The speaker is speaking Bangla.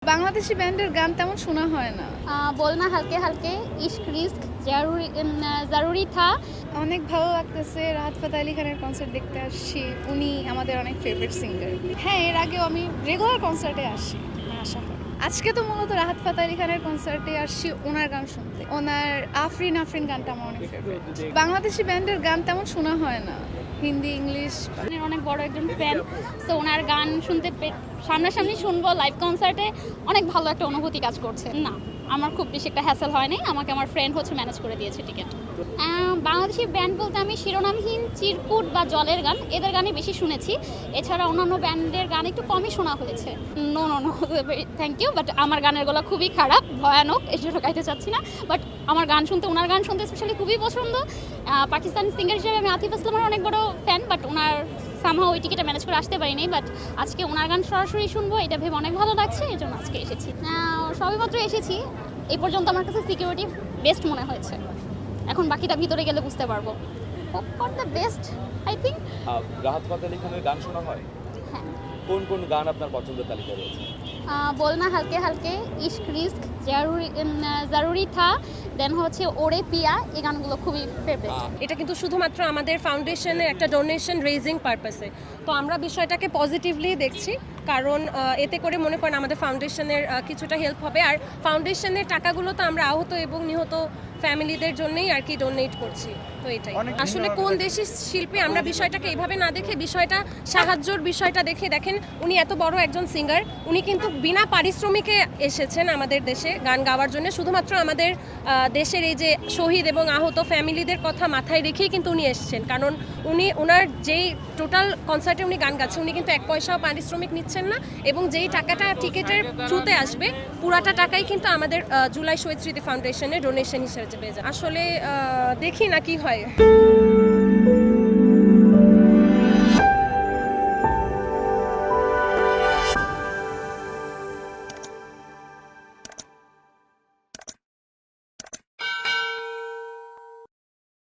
বাংলাদেশি ব্যান্ডের গান তেমন শোনা হয় না। बोलना हल्के हल्के इश्क रिस्क জরুরি থা। অনেক ভালো লাগতেছে, রাহাত ফাতে আলি খানের কনসার্ট দেখতে আসছি। উনি আমাদের অনেক ফেভারিট সিঙ্গার। হ্যাঁ, এর আগেও আমি রেগুলার কনসার্টে আসি, আসা হয়। আজকে তো মূলত রাহাত ফাতে আলি খানের কনসার্টে আসছি ওনার গান শুনতে। ওনার আফরিন আফরিন গানটা আমার অনেক ফেভারিট। বাংলাদেশি ব্যান্ডের গান তেমন শোনা হয় না, হিন্দি ইংলিশ। অনেক বড় একজন ফ্যান, তো ওনার গান শুনতে সামনাসামনি শুনবো লাইভ কনসার্টে অনেক ভালো একটা অনুভূতি কাজ করছে। না, আমার খুব বেশি একটা হ্যাসেল হয় নাই, আমাকে আমার ফ্রেন্ড ম্যানেজ করে দিয়েছে টিকিট। বাংলাদেশি ব্যান্ড বলতে আমি শিরোনামহীন, চিরকুট বা জলের গান এদের গানই বেশি শুনেছি। এছাড়া অন্যান্য ব্যান্ডের গান একটু কমই শোনা হয়েছে। নো থ্যাংক ইউ, বাট আমার গানের গলা খুবই খারাপ, ভয়ানক, এই জন্য গাইতে চাচ্ছি না। বাট আমার গান শুনতে, ওনার গান শুনতে স্পেশালি খুবই পছন্দ। পাকিস্তানি সিঙ্গার হিসেবে আমি আতিফ আসলামের অনেক বড় ফ্যান, বাট ওনার সামহাও ওই টিকিটটা ম্যানেজ করে আসতে পারিনি। বাট আজকে ওনার গান সরাসরি শুনবো, এটা ভেবে অনেক ভালো লাগছে, এই জন্য আজকে এসেছি। সবেমাত্র এসেছি, এই পর্যন্ত আমার কাছে সিকিউরিটি বেস্ট মনে হয়েছে। এখন বাকিটা ভিতরে গেলে বুঝতে পারবো। Hope for the best, I think. Rahat Fateh Ali খানের গান শোনা হয়? হ্যাঁ। কোন কোন গান আপনার পছন্দের তালিকায় রয়েছে? बोलना हल्के हल्के इश्क रिस्क জরুরি থা, দেন হচ্ছে ওরে পিয়া, এই গানগুলো খুবই ফেভারিট। এটা কিন্তু শুধুমাত্র আমাদের ফাউন্ডেশনের একটা ডোনেশন রেজিং পারপাসে, তো আমরা বিষয়টাকে পজিটিভলি দেখছি, কারণ এতে করে মনে করেন আমাদের ফাউন্ডেশনের কিছুটা হেল্প হবে। আর ফাউন্ডেশনের টাকাগুলো তো আমরা আহত এবং নিহত ফ্যামিলিদের জন্যই আর কি ডোনেট করছি। তো এটাই আসলে কোন দেশি শিল্পী, আমরা বিষয়টাকে এইভাবে না দেখে বিষয়টা সাহায্যর বিষয়টা দেখে, দেখেন উনি এত বড় একজন সিঙ্গার, উনি কিন্তু বিনা পারিশ্রমিকে এসেছেন আমাদের দেশে গান গাওয়ার জন্য। শুধুমাত্র আমাদের দেশের এই যে শহীদ এবং আহত ফ্যামিলিদের কথা মাথায় রেখেই কিন্তু উনি এসেছেন, কারণ উনি ওনার যেই টোটাল কনসার্টে উনি গান গাচ্ছেন, উনি কিন্তু এক পয়সাও পারিশ্রমিক নিচ্ছেন না, এবং যেই টাকাটা টিকিটের থ্রুতে আসবে পুরাটা টাকাই কিন্তু আমাদের জুলাই শহীদ স্মৃতি ফাউন্ডেশনের ডোনেশন হিসেবে পেয়ে যায়। আসলে দেখি না কি হয়।